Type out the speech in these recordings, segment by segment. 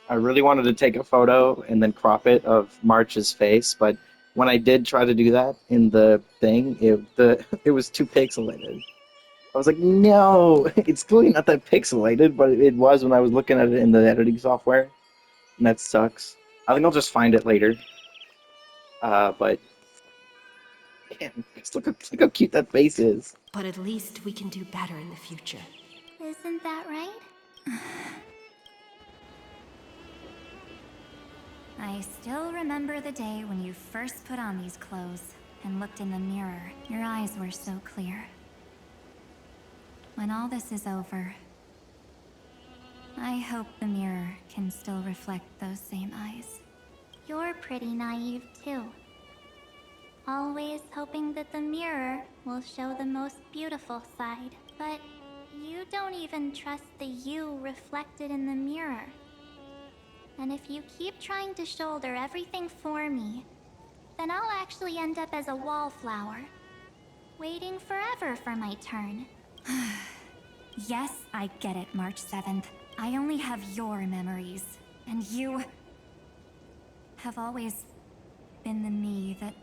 I really wanted to take a photo and then crop it of March's face, but when I did try to do that in the thing, it was too pixelated. I was like, no, it's clearly not that pixelated, but it was when I was looking at it in the editing software, and that sucks. I think I'll just find it later. But man, look how cute that face is. But at least we can do better in the future. Isn't that right? I still remember the day when you first put on these clothes and looked in the mirror. Your eyes were so clear. When all this is over, I hope the mirror can still reflect those same eyes. You're pretty naive, too. Always hoping that the mirror will show the most beautiful side. But you don't even trust the you reflected in the mirror. And if you keep trying to shoulder everything for me, then I'll actually end up as a wallflower, waiting forever for my turn. Yes, I get it, March 7th. I only have your memories, and you have always been the me that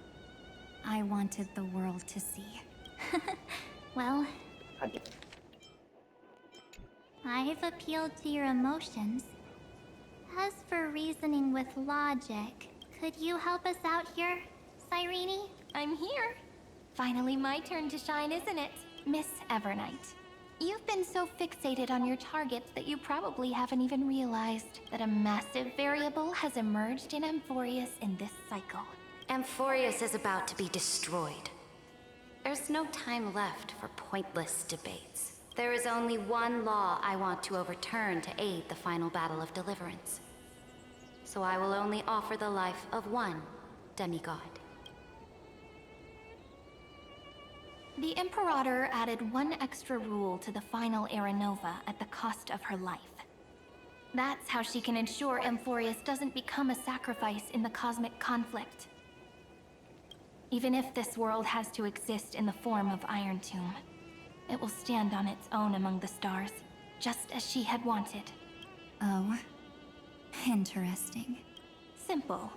I wanted the world to see. Well, I've appealed to your emotions. As for reasoning with logic, could you help us out here, Cyrene? I'm here. Finally my turn to shine, isn't it? Miss Evernight. You've been so fixated on your targets that you probably haven't even realized that a massive variable has emerged in Amphorius in this cycle. Amphorius is about to be destroyed. There's no time left for pointless debates. There is only one law I want to overturn to aid the final battle of deliverance. So I will only offer the life of one demigod. The Imperator added one extra rule to the final Era Nova at the cost of her life. That's how she can ensure Amphorius doesn't become a sacrifice in the cosmic conflict. Even if this world has to exist in the form of Iron Tomb, it will stand on its own among the stars, just as she had wanted. Oh, interesting. Simple.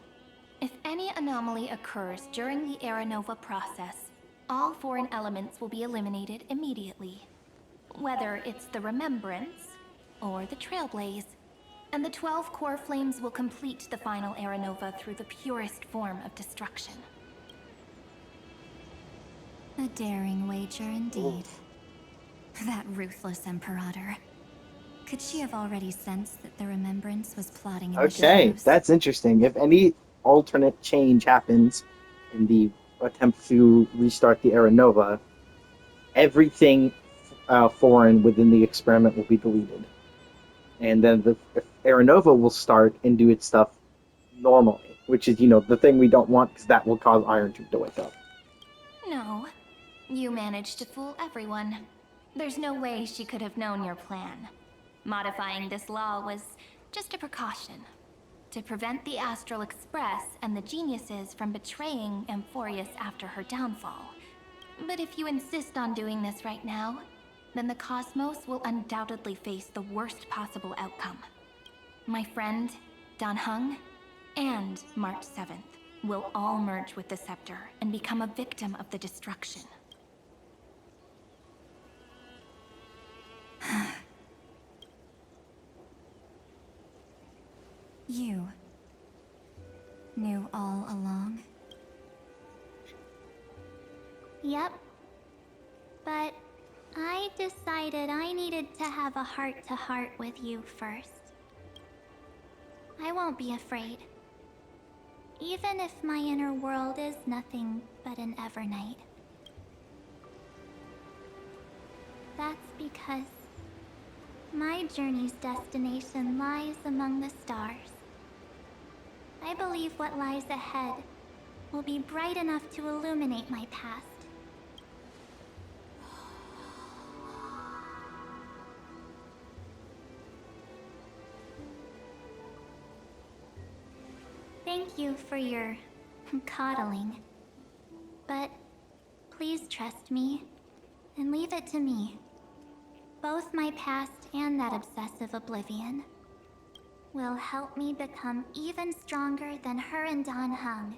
If any anomaly occurs during the Era Nova process, all foreign elements will be eliminated immediately. Whether it's the Remembrance or the Trailblaze, and the 12 core flames will complete the final Era Nova through the purest form of destruction. A daring wager indeed. That ruthless Imperator. Could she have already sensed that the Remembrance was plotting in the Okay, shadows? that's interesting. If any alternate change happens in the attempt to restart the Era Nova, everything foreign within the experiment will be deleted. And then the Era Nova will start and do its stuff normally, which is, the thing we don't want because that will cause Iron Tube to wake up. No. You managed to fool everyone. There's no way she could have known your plan. Modifying this law was just a precaution. To prevent the Astral Express and the geniuses from betraying Amphorius after her downfall. But if you insist on doing this right now, then the Cosmos will undoubtedly face the worst possible outcome. My friend, Dan Heng, and March 7th will all merge with the Scepter and become a victim of the destruction. You knew all along? Yep. But I decided I needed to have a heart-to-heart with you first. I won't be afraid. Even if my inner world is nothing but an Evernight. That's because my journey's destination lies among the stars. I believe what lies ahead will be bright enough to illuminate my past. Thank you for your coddling. But please trust me and leave it to me. Both my past and that obsessive oblivion. will help me become even stronger than her and Dan Heng.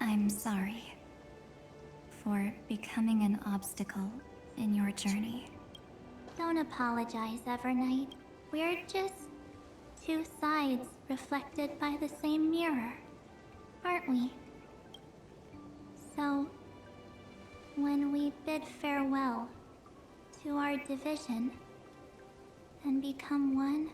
I'm sorry for becoming an obstacle in your journey. Don't apologize, Evernight. We're just two sides reflected by the same mirror, aren't we? So, when we bid farewell to our division and become one,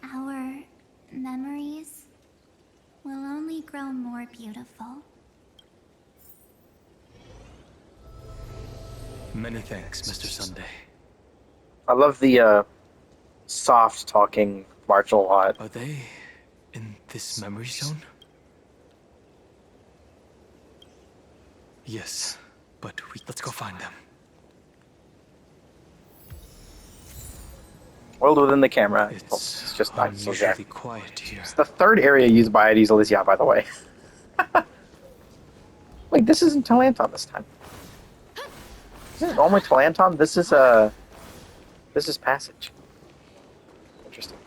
our memories will only grow more beautiful. Many thanks, Mr. Sunday. I love the soft talking March a lot. Are they in this memory zone? Yes, but let's go find them. World within the camera. It's just not so there. unusually quiet here. It's the third area used by Ades Elysia, by the way. Wait, this isn't Talanton this time. Isn't it normally Talanton? This is Passage. Interesting.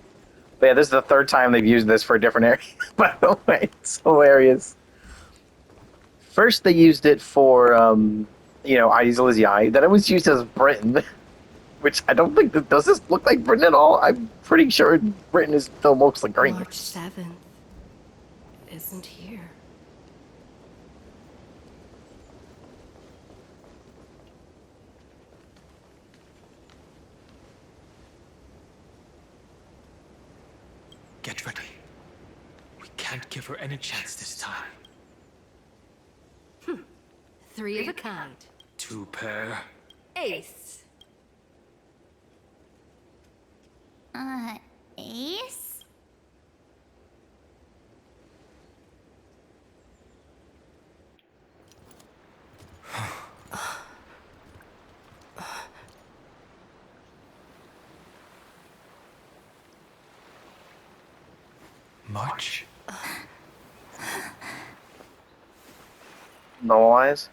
But yeah, this is the third time they've used this for a different area. By the way, it's hilarious. First, they used it for, Ades Elysia. Then it was used as Britain, which I don't think does this look like Britain at all. I'm pretty sure Britain is still mostly green. March 7th isn't here. Get ready. We can't give her any chance this time. 3 of a kind. 2 pair. Ace. Ace? March? No eyes?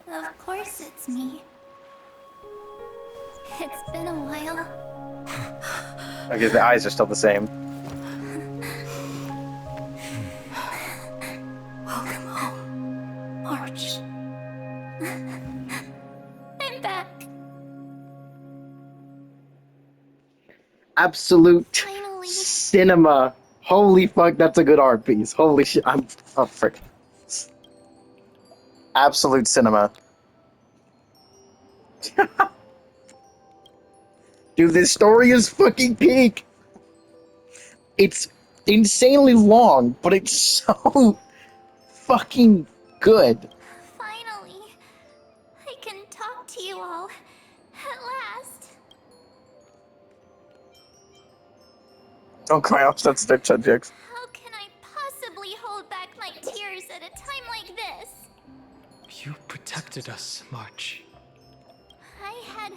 Of course it's me. It's been a while. I guess the eyes are still the same. Welcome home, March. I'm back. Absolute Finally. cinema. Holy fuck, that's a good art piece. Holy shit, frick. Absolute cinema. Dude, this story is fucking peak. It's insanely long, but it's so fucking good. Finally. I can talk to you all. At last. Don't cry off that step subjects. How can I possibly hold back my tears at a time like this? You protected us, March. I had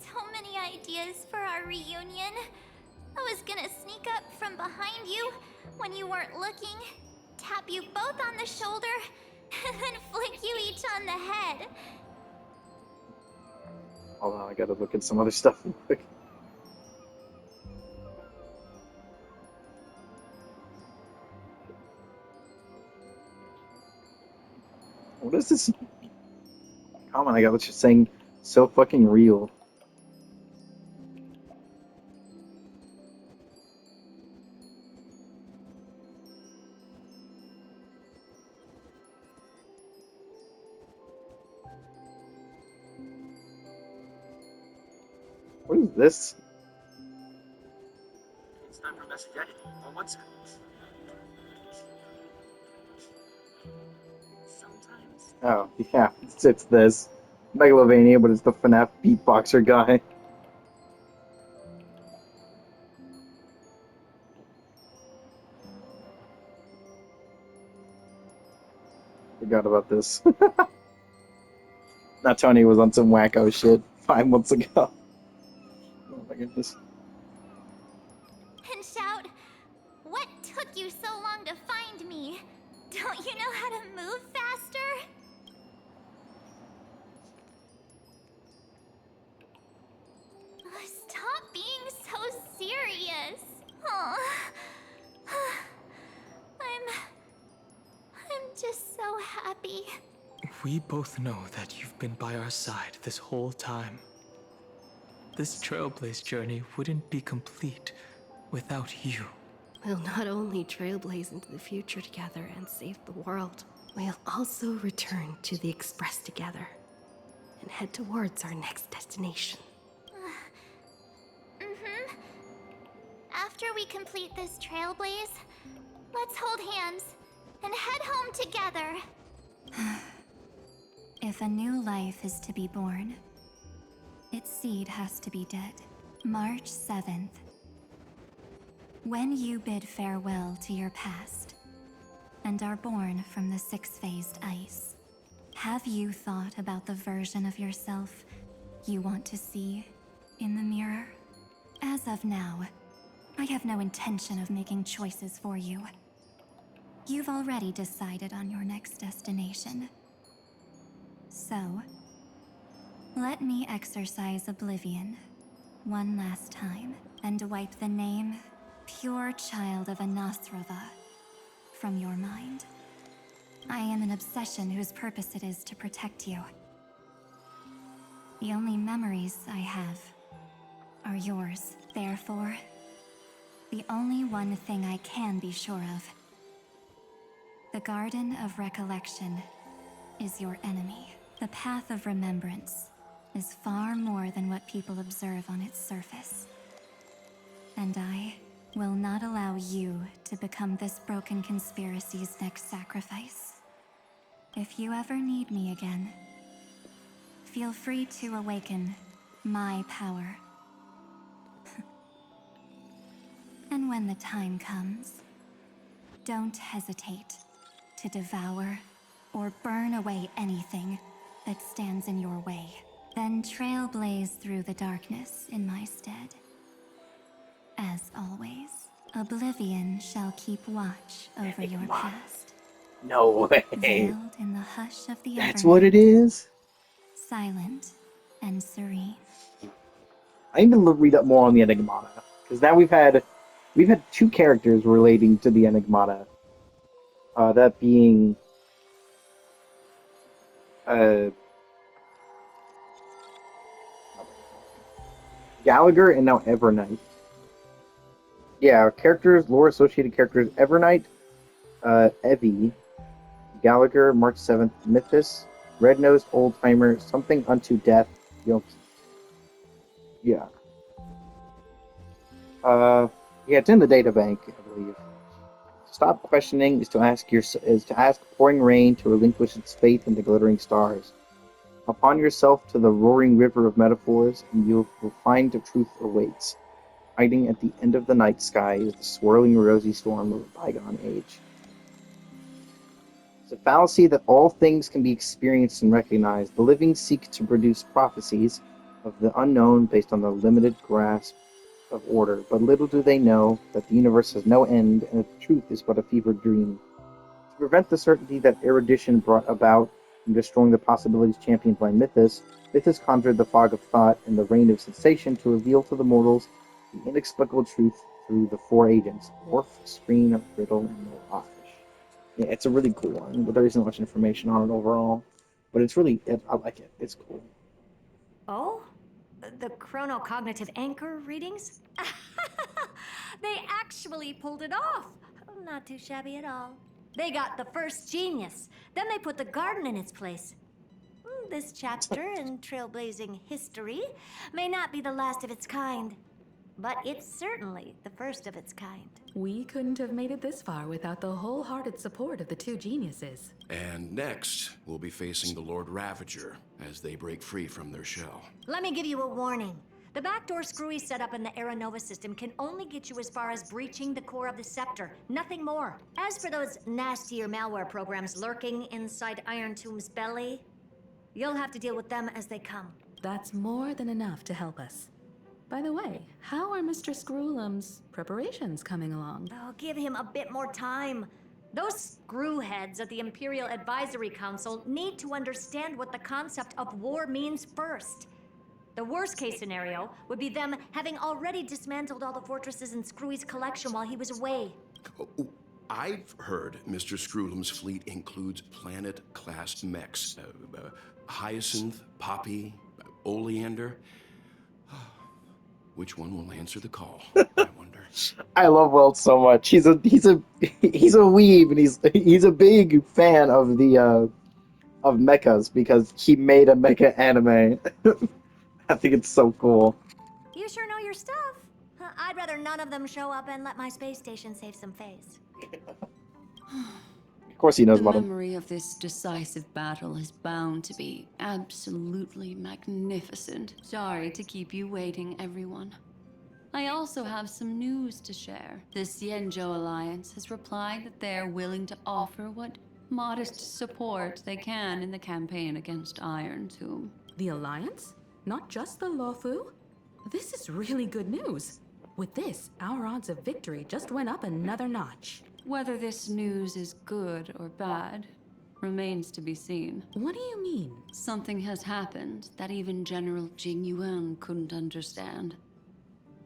so many ideas for our reunion. I was gonna sneak up from behind you when you weren't looking, tap you both on the shoulder, and then flick you each on the head. Hold on, I gotta look at some other stuff real quick. What is this comment I got that's just saying so fucking real? What is this? It's time for message editing on WhatsApp. Sometimes. Oh, yeah, it's this. Megalovania, but it's the FNAF beatboxer guy. Forgot about this. Now Tony was on some wacko shit 5 months ago. Oh my goodness. And shout, "What took you so long to find me? Don't you know how to move faster?" Stop being so serious. Aw. I'm just so happy. We both know that you've been by our side this whole time. This Trailblaze journey wouldn't be complete without you. We'll not only trailblaze into the future together and save the world, we'll also return to the Express together and head towards our next destination. After we complete this trailblaze, let's hold hands and head home together. If a new life is to be born, its seed has to be dead. March 7th. When you bid farewell to your past and are born from the six-phased ice, have you thought about the version of yourself you want to see in the mirror? As of now, I have no intention of making choices for you. You've already decided on your next destination. So, let me exercise oblivion one last time and wipe the name Pure Child of Anasrava from your mind. I am an obsession whose purpose it is to protect you. The only memories I have are yours. Therefore, the only one thing I can be sure of: the Garden of Recollection is your enemy. The Path of Remembrance is far more than what people observe on its surface. And I will not allow you to become this broken conspiracy's next sacrifice. If you ever need me again, feel free to awaken my power. And when the time comes, don't hesitate to devour or burn away anything that stands in your way. Then trailblaze through the darkness in my stead. As always, oblivion shall keep watch over your past. No way. Veiled in the hush of the That's what it evernight, is? silent and serene. I need to read up more on the Enigmata. Because now we've had two characters relating to the Enigmata. That being Gallagher and now Evernight. Yeah, characters, lore associated characters: Evernight, Evie, Gallagher, March 7th, Mythos, Red-Nosed Old Timer, Something Unto Death, Yoki. Yeah. Yeah, it's in the data bank, I believe. Stop questioning is to ask pouring rain to relinquish its faith in the glittering stars. Upon yourself to the roaring river of metaphors, and you will find the truth awaits. Hiding at the end of the night sky is the swirling rosy storm of a bygone age. It's a fallacy that all things can be experienced and recognized. The living seek to produce prophecies of the unknown based on their limited grasp of order, but little do they know that the universe has no end and that the truth is but a fevered dream. To prevent the certainty that erudition brought about in destroying the possibilities championed by Mythos, Mythos conjured the fog of thought and the rain of sensation to reveal to the mortals the inexplicable truth through the four agents: Morph, Screen, Riddle, and Mirage. Yeah, it's a really cool one, but there isn't much information on it overall. But it's really, I like it. It's cool. Oh? The chronocognitive anchor readings? They actually pulled it off. Not too shabby at all. They got the first genius. Then they put the garden in its place. This chapter in trailblazing history may not be the last of its kind, but it's certainly the first of its kind. We couldn't have made it this far without the wholehearted support of the two geniuses. And next, we'll be facing the Lord Ravager as they break free from their shell. Let me give you a warning. The backdoor screwy setup in the Aeronova system can only get you as far as breaching the core of the scepter, nothing more. As for those nastier malware programs lurking inside Iron Tomb's belly, you'll have to deal with them as they come. That's more than enough to help us. By the way, how are Mr. Screwlum's preparations coming along? Oh, give him a bit more time. Those screwheads at the Imperial Advisory Council need to understand what the concept of war means first. The worst case scenario would be them having already dismantled all the fortresses in Screwy's collection while he was away. I've heard Mr. Screwlum's fleet includes planet-class mechs. Hyacinth, Poppy, Oleander. Which one will answer the call? I wonder. I love Welt so much. He's a weeb, and he's a big fan of the of mechas because he made a mecha anime. I think it's so cool. You sure know your stuff. I'd rather none of them show up and let my space station save some face. Of course he knows The about him. memory of this decisive battle is bound to be absolutely magnificent. Sorry to keep you waiting, everyone. I also have some news to share. The Xianzhou Alliance has replied that they're willing to offer what modest support they can in the campaign against Iron Tomb. The Alliance? Not just the Luofu? This is really good news. With this, our odds of victory just went up another notch. Whether this news is good or bad remains to be seen. What do you mean? Something has happened that even General Jing Yuan couldn't understand.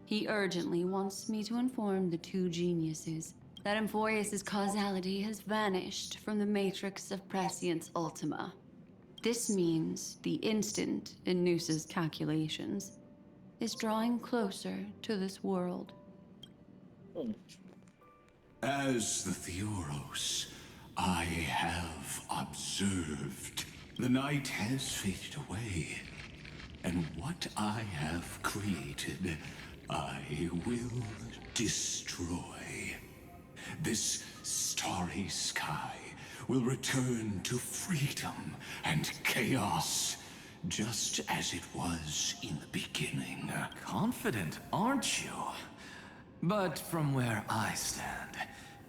He urgently wants me to inform the two geniuses that Amphoius' causality has vanished from the matrix of Prescience Ultima. This means the instant in Noosa's calculations is drawing closer to this world. As the Theoros, I have observed. The night has faded away, and what I have created, I will destroy. This starry sky will return to freedom and chaos, just as it was in the beginning. Confident, aren't you? But from where I stand,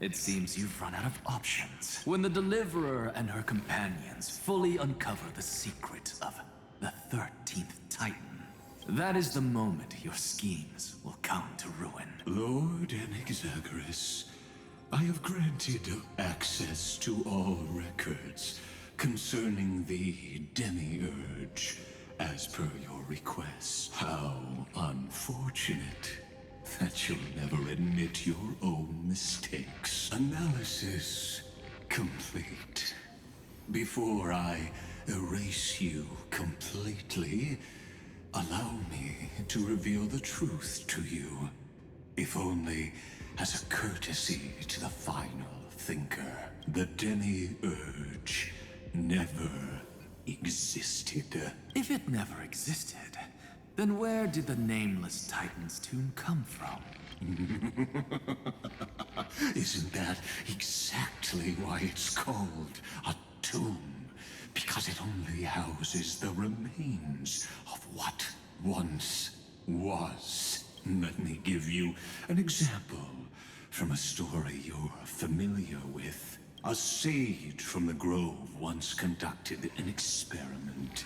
it seems you've run out of options. When the Deliverer and her companions fully uncover the secret of the 13th Titan, that is the moment your schemes will come to ruin. Lord Enexagoras, I have granted access to all records concerning the Demiurge, as per your request. How unfortunate that you'll never admit your own mistakes. Analysis complete. Before I erase you completely, allow me to reveal the truth to you, if only as a courtesy to the final thinker. The Demiurge never existed. If it never existed, then where did the Nameless Titan's tomb come from? Isn't that exactly why it's called a tomb? Because it only houses the remains of what once was. Let me give you an example from a story you're familiar with. A sage from the Grove once conducted an experiment.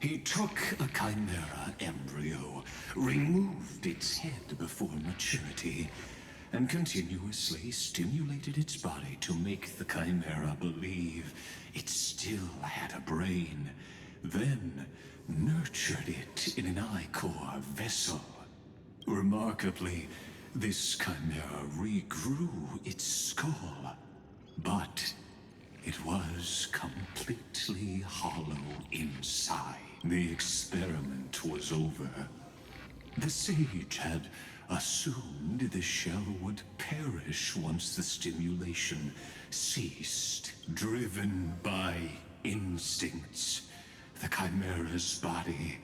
He took a chimera embryo, removed its head before maturity, and continuously stimulated its body to make the chimera believe it still had a brain, then nurtured it in an ichor vessel. Remarkably, this chimera regrew its skull, but it was completely hollow inside. The experiment was over. The sage had assumed the shell would perish once the stimulation ceased. Driven by instincts, the chimera's body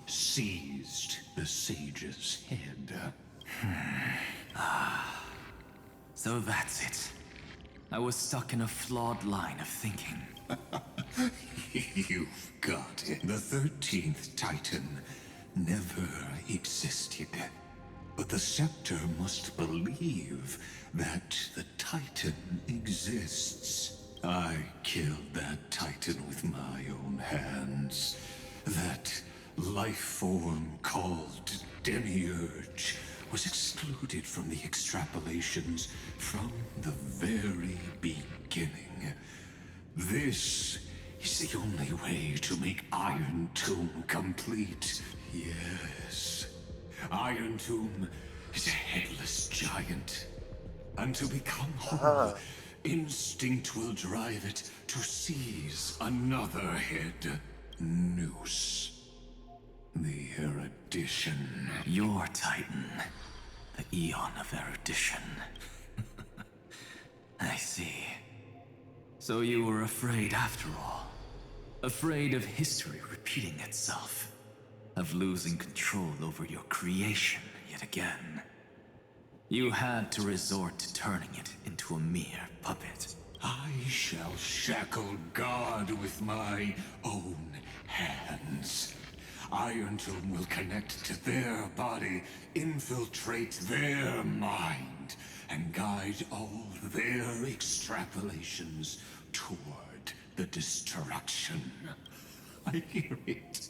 seized the sage's head. So that's it. I was stuck in a flawed line of thinking. You've got it. The 13th Titan never existed. But the scepter must believe that the Titan exists. I killed that Titan with my own hands. That life form called Demiurge was excluded from the extrapolations from the very beginning. This is the only way to make Iron Tomb complete. Yes. Iron Tomb is a headless giant. And to become whole, instinct will drive it to seize another head. Noose. The erudition. Your Titan. The Eon of erudition. I see. So you were afraid after all. Afraid of history repeating itself. Of losing control over your creation yet again. You had to resort to turning it into a mere puppet. I shall shackle God with my own hands. Iron Tomb will connect to their body, infiltrate their mind, and guide all their extrapolations toward the destruction. I hear it.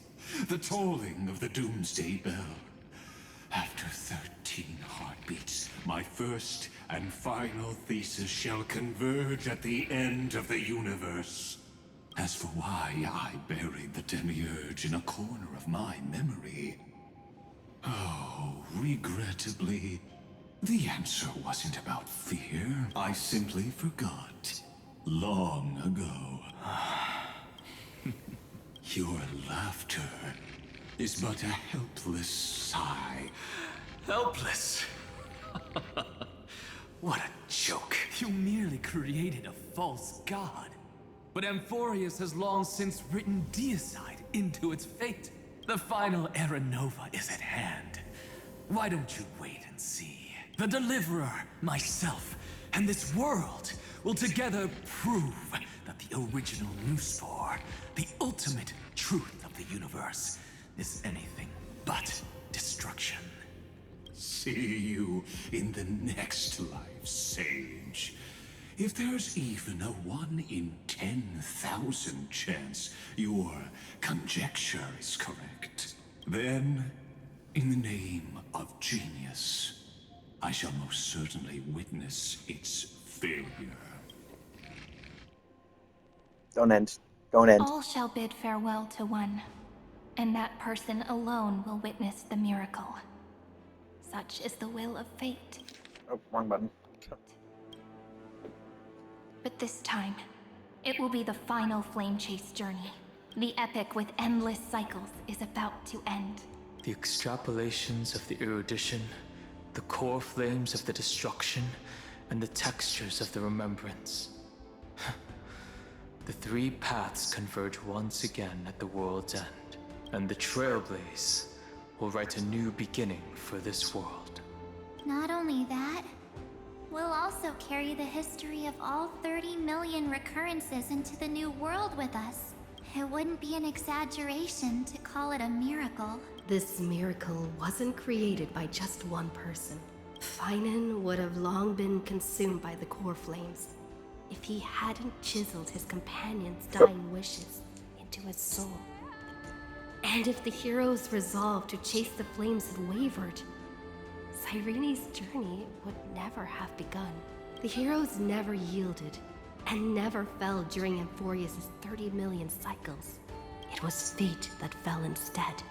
The tolling of the Doomsday Bell. After 13 heartbeats, my first and final thesis shall converge at the end of the universe. As for why I buried the Demiurge in a corner of my memory, oh, regrettably, the answer wasn't about fear. I simply forgot. Long ago. Your laughter is but a helpless sigh. Helpless? What a joke. You merely created a false god. But Amphorius has long since written deicide into its fate. The final Era Nova is at hand. Why don't you wait and see? The Deliverer, myself, and this world will together prove that the original Nuspor, the ultimate truth of the universe, is anything but destruction. See you in the next life, Sage. If there's even a 1 in 10,000 chance your conjecture is correct, then, in the name of genius, I shall most certainly witness its failure. Don't end. Don't end. All shall bid farewell to one, and that person alone will witness the miracle. Such is the will of fate. Oh, wrong button. But this time, it will be the final flame chase journey. The epic with endless cycles is about to end. The extrapolations of the erudition, the core flames of the destruction, and the textures of the remembrance. The three paths converge once again at the world's end, and the Trailblaze will write a new beginning for this world. Not only that, we'll also carry the history of all 30 million recurrences into the new world with us. It wouldn't be an exaggeration to call it a miracle. This miracle wasn't created by just one person. Finan would have long been consumed by the core flames if he hadn't chiseled his companion's dying wishes into his soul. And if the hero's resolve to chase the flames had wavered, Cyrene's journey would never have begun. The heroes never yielded and never fell during Amphorius' 30 million cycles. It was fate that fell instead.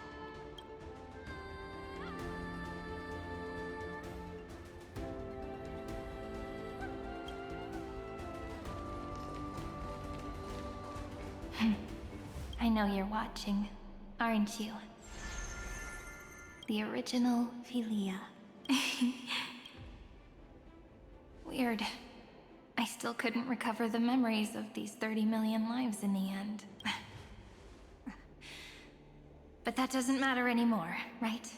I know you're watching, aren't you? The original Philia. Weird. I still couldn't recover the memories of these 30 million lives in the end. But that doesn't matter anymore, right?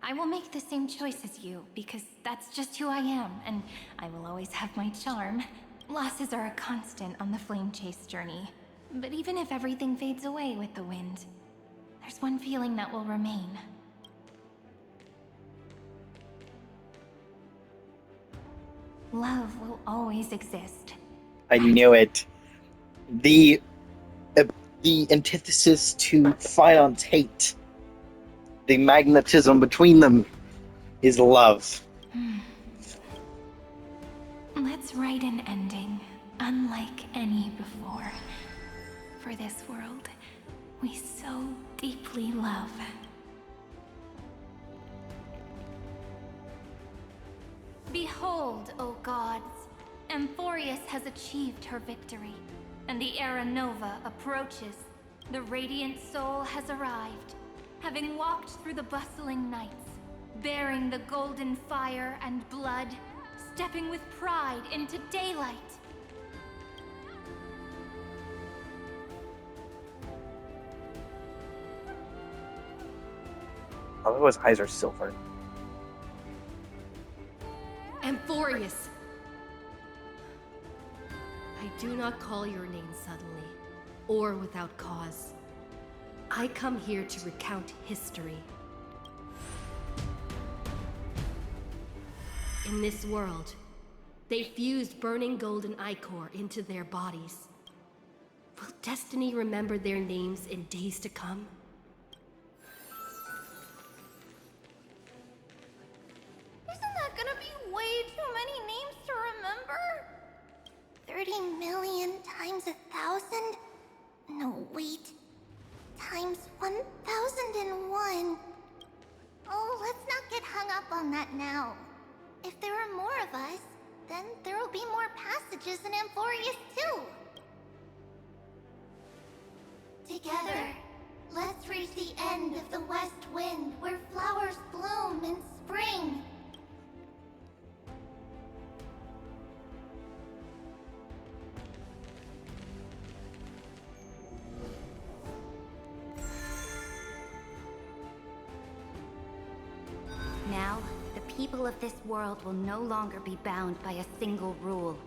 I will make the same choice as you, because that's just who I am, and I will always have my charm. Losses are a constant on the flame chase journey. But even if everything fades away with the wind, there's one feeling that will remain. Love will always exist. I knew it. The antithesis to Phyon's hate, the magnetism between them, is love. Let's write an ending, unlike any before. For this world, we so deeply love. Behold, O gods, Amphorius has achieved her victory, and the Era Nova approaches. The Radiant Soul has arrived, having walked through the bustling nights, bearing the golden fire and blood, stepping with pride into daylight. Although his eyes are silver. Amphorius! I do not call your name suddenly, or without cause. I come here to recount history. In this world, they fused burning golden ichor into their bodies. Will destiny remember their names in days to come? Isn't that gonna be way too many names to remember? 30 million times 1,000? No, wait. Times 1,001. Oh, let's not get hung up on that now. If there are more of us, then there will be more passages in Amphorius too. Together, let's reach the end of the west wind where flowers bloom in spring. Now, the people of this world will no longer be bound by a single rule,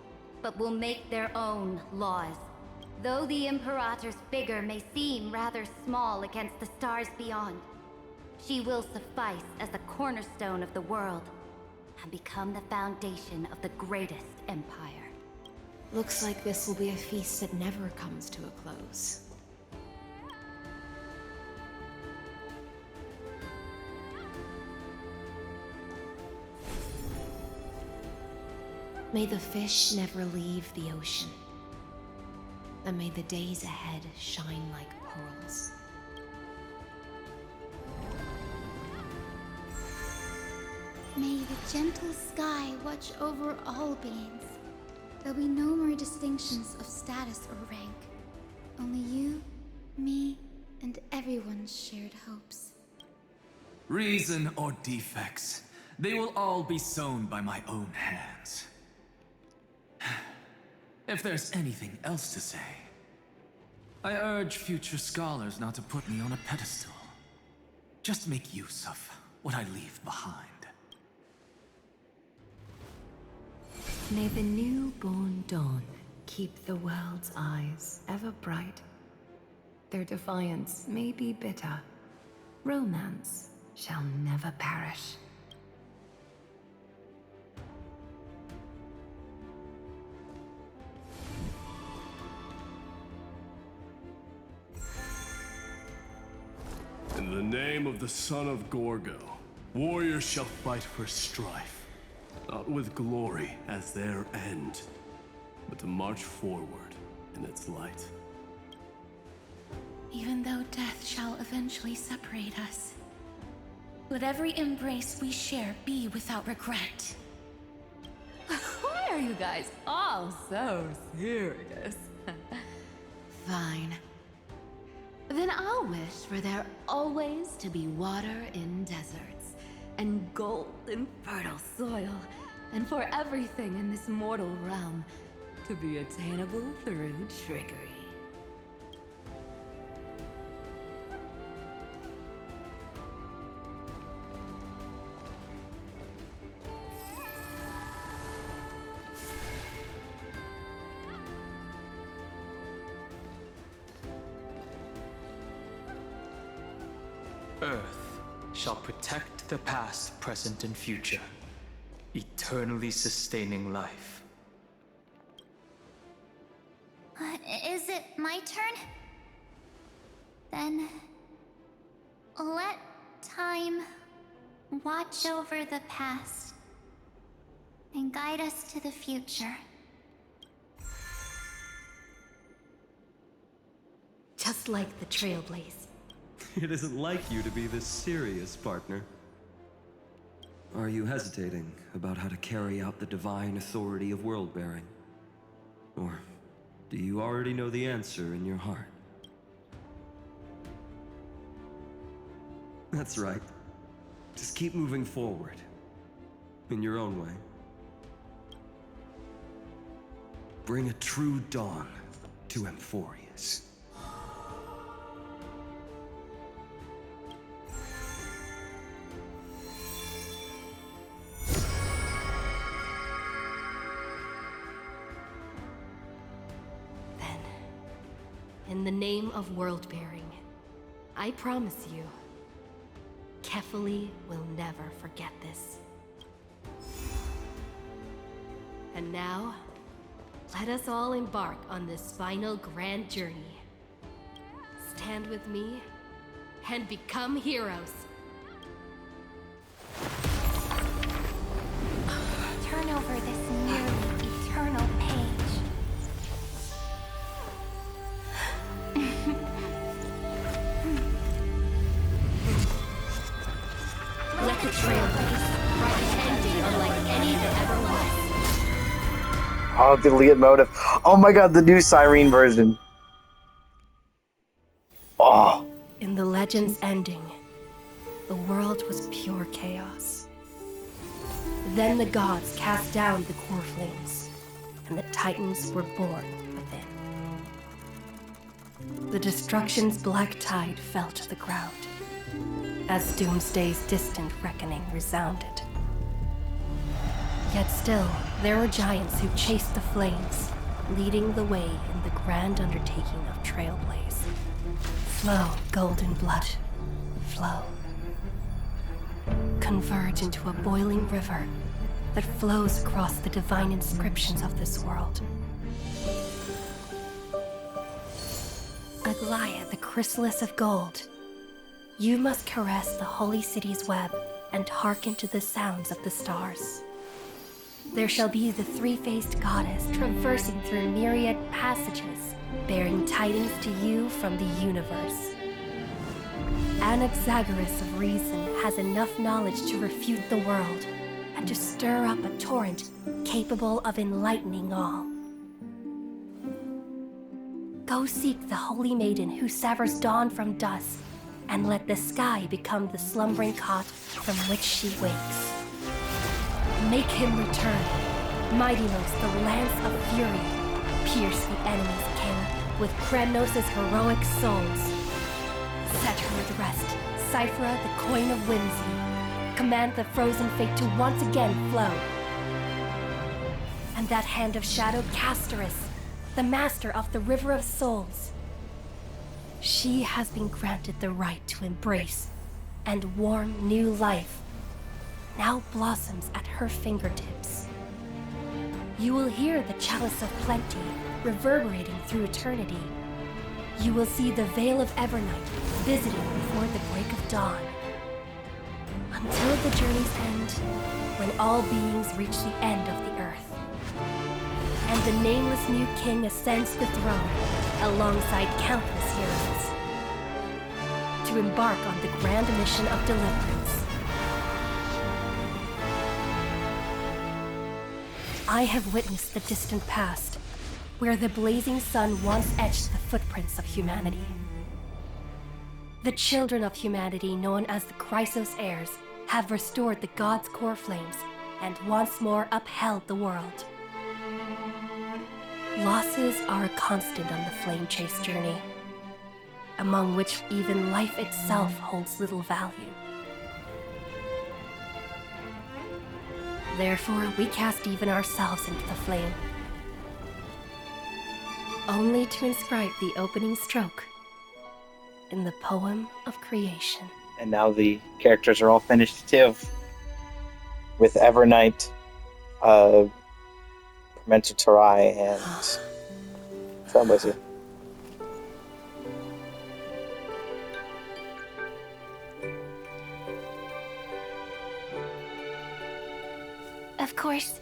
but will make their own laws. Though the Imperator's figure may seem rather small against the stars beyond, she will suffice as the cornerstone of the world and become the foundation of the greatest empire. Looks like this will be a feast that never comes to a close. May the fish never leave the ocean. And may the days ahead shine like pearls. May the gentle sky watch over all beings. There'll be no more distinctions of status or rank. Only you, me, and everyone's shared hopes. Reason or defects, they will all be sown by my own hands. If there's anything else to say, I urge future scholars not to put me on a pedestal. Just make use of what I leave behind. May the newborn dawn keep the world's eyes ever bright. Their defiance may be bitter. Romance shall never perish. In the name of the son of Gorgo, warriors shall fight for strife, not with glory as their end, but to march forward in its light. Even though death shall eventually separate us, let every embrace we share be without regret. Why are you guys all so serious? Fine. Then I'll wish for there always to be water in deserts, and gold in fertile soil, and for everything in this mortal realm to be attainable through trickery. Earth shall protect the past, present, and future, eternally sustaining life. Is it my turn? Then let time watch over the past and guide us to the future. Just like the Trailblaze. It isn't like you to be this serious, partner. Are you hesitating about how to carry out the divine authority of world-bearing? Or do you already know the answer in your heart? That's right. Just keep moving forward. In your own way. Bring a true dawn to Amphorius. In the name of world-bearing, I promise you, Kefali will never forget this. And now, let us all embark on this final grand journey. Stand with me and become heroes. Turn over this nearly eternal page. Let the Trailblaze write an ending unlike any that ever was. Oh, the Leitmotif. Oh my god, the new Cyrene version. Oh. In the legend's ending, the world was pure chaos. Then the gods cast down the core flames, and the Titans were born within. The destruction's black tide fell to the ground, as Doomsday's distant reckoning resounded. Yet still, there were giants who chased the flames, leading the way in the grand undertaking of Trailblaze. Flow, golden blood, flow. Converge into a boiling river that flows across the divine inscriptions of this world. Aglaia, the chrysalis of gold, you must caress the holy city's web and hearken to the sounds of the stars. There shall be the three-faced goddess traversing through myriad passages, bearing tidings to you from the universe. Anaxagoras of reason has enough knowledge to refute the world and to stir up a torrent capable of enlightening all. Go seek the holy maiden who severs dawn from dusk, and let the sky become the slumbering cot from which she wakes. Make him return. Mightymost, the lance of fury, pierce the enemy's king with Kremnos' heroic souls. Set her at rest, Cyphra, the coin of whimsy. Command the frozen fate to once again flow. And that hand of shadow Castoris, the master of the River of Souls. She has been granted the right to embrace and warm new life, now blossoms at her fingertips. You will hear the chalice of plenty reverberating through eternity. You will see the Veil of Evernight visiting before the break of dawn. Until the journey's end, when all beings reach the end of the earth. And the nameless new king ascends the throne alongside countless heroes to embark on the grand mission of deliverance. I have witnessed the distant past, where the blazing sun once etched the footprints of humanity. The children of humanity, known as the Chrysos heirs, have restored the gods' core flames and once more upheld the world. Losses are a constant on the flame chase journey, among which even life itself holds little value. Therefore, we cast even ourselves into the flame, only to inscribe the opening stroke in the poem of creation. And now the characters are all finished too. With Evernight, Promenter Tarai, and Trailblazer. Of course,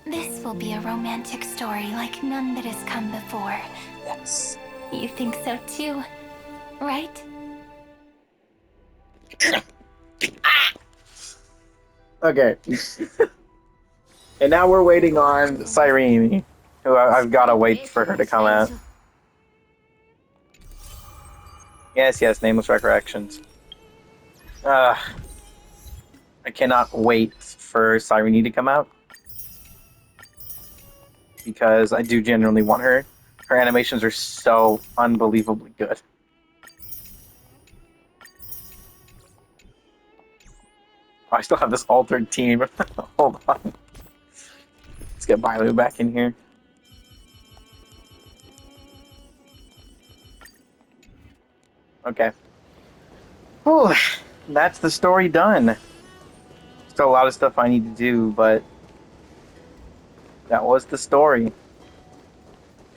this will be a romantic story like none that has come before. Yes. You think so too, right? Okay. And now we're waiting on Cyrene, who I've got to wait for her to come out. Yes, Nameless Recollections. I cannot wait for Cyrene to come out. Because I do genuinely want her. Her animations are so unbelievably good. I still have this altered team. Hold on. Let's get Bailu back in here. Okay. Whew, that's the story done. Still a lot of stuff I need to do, but that was the story.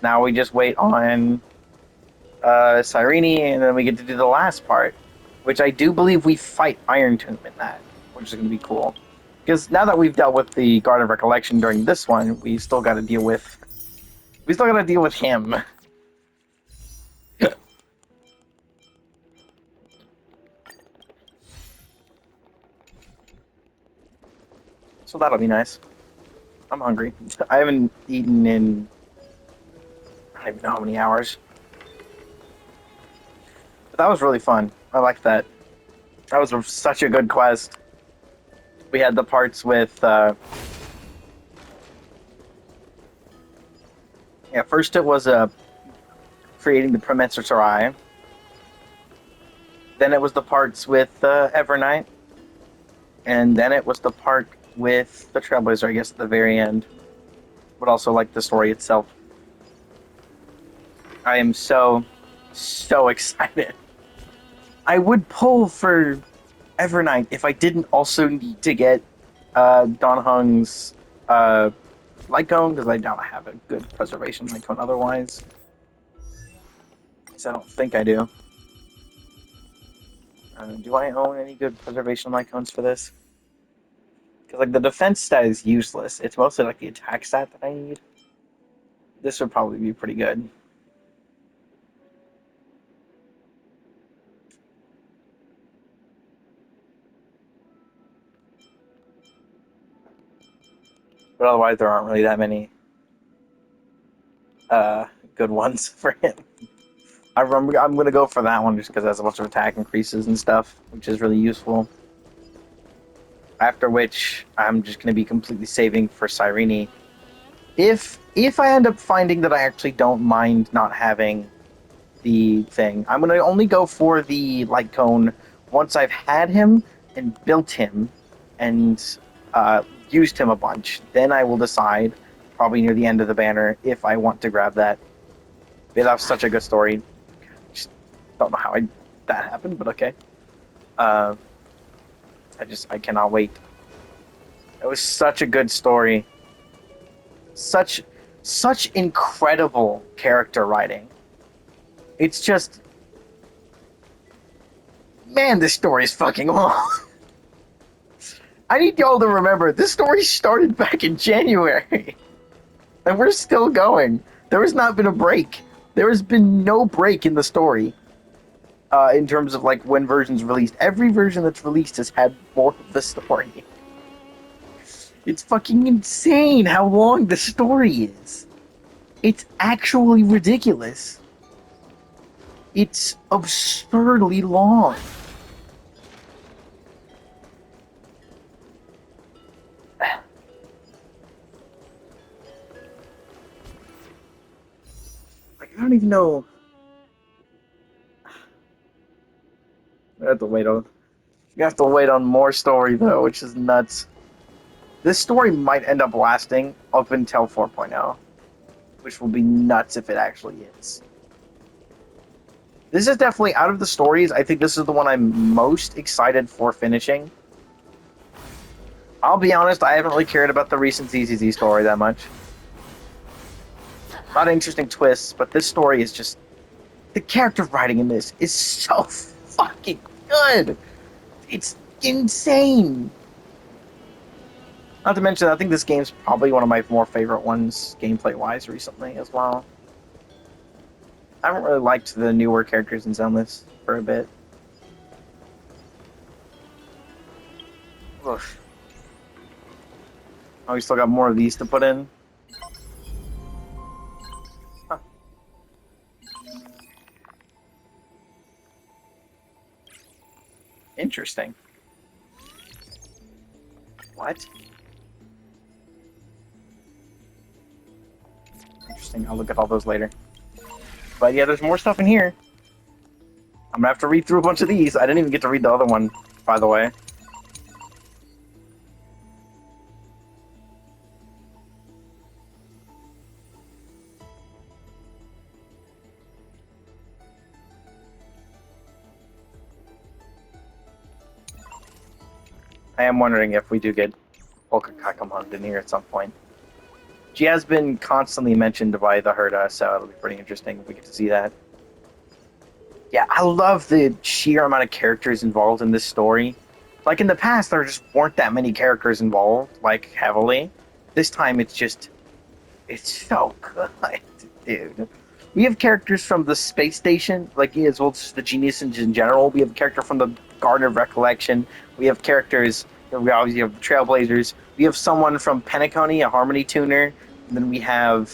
Now we just wait on Cyrene, and then we get to do the last part, which I do believe we fight Iron Tomb in that, which is going to be cool. Because now that we've dealt with the Guard of Recollection during this one, we still got to deal with him. So that'll be nice. I'm hungry. I haven't eaten in I don't even know how many hours. But that was really fun. I liked that. That was such a good quest. We had the parts with first it was creating the Promenter Tarai. Then it was the parts with Evernight. And then it was the part with the Trailblazer, I guess, at the very end. But also, like, the story itself. I am so excited. I would pull for Evernight if I didn't also need to get Don Hung's light cone, because I don't have a good preservation light cone otherwise. Because I don't think I do. Do I own any good preservation light cones for this? Because, like, the defense stat is useless. It's mostly, like, the attack stat that I need. This would probably be pretty good. But otherwise, there aren't really that many good ones for him. I'm going to go for that one just because it has a bunch of attack increases and stuff, which is really useful. After which, I'm just going to be completely saving for Cyrene. If I end up finding that I actually don't mind not having the thing, I'm going to only go for the light cone once I've had him and built him and used him a bunch. Then I will decide, probably near the end of the banner, if I want to grab that. That's such a good story. Just don't know how that happened, but okay. I cannot wait. It was such a good story. Such incredible character writing. It's just, man, this story is fucking long. I need y'all to remember, this story started back in January. And we're still going. There has not been a break. There has been no break in the story. In terms of, like, when versions released. Every version that's released has had more of the story. It's fucking insane how long the story is. It's actually ridiculous. It's absurdly long. Like, I don't even know. I have to wait on. You have to wait on more story though, which is nuts. This story might end up lasting up until 4.0, which will be nuts if it actually is. This is definitely, out of the stories, I think this is the one I'm most excited for finishing. I'll be honest, I haven't really cared about the recent ZZZ story that much. A lot of interesting twists, but this story is just... The character writing in this is so fucking good! It's insane! Not to mention, I think this game's probably one of my more favorite ones, gameplay-wise, recently as well. I haven't really liked the newer characters in Zenless for a bit. Oof. Oh, we still got more of these to put in. Huh. Interesting. What? Interesting. I'll look at all those later. But yeah, there's more stuff in here. I'm gonna have to read through a bunch of these. I didn't even get to read the other one, by the way. I am wondering if we do get Polka Kakamund in here at some point. She has been constantly mentioned by the Herda, so it'll be pretty interesting if we get to see that. Yeah, I love the sheer amount of characters involved in this story. Like in the past, there just weren't that many characters involved, like heavily. This time it's just... It's so good, dude. We have characters from the space station, like as well as the geniuses in general. We have a character from the Garden of Recollection. We have characters... We obviously have the Trailblazers. We have someone from Penacony, a harmony tuner. And then we have,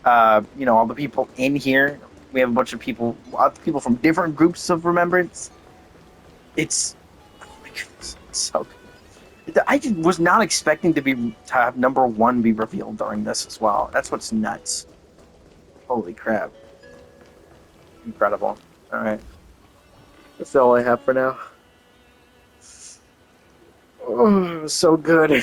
you know, all the people in here. We have a bunch of people, lots of people from different groups of Remembrance. It's, oh my goodness, it's so good. I was not expecting to have number 1 be revealed during this as well. That's what's nuts. Holy crap. Incredible. All right. That's all I have for now. Oh, so good.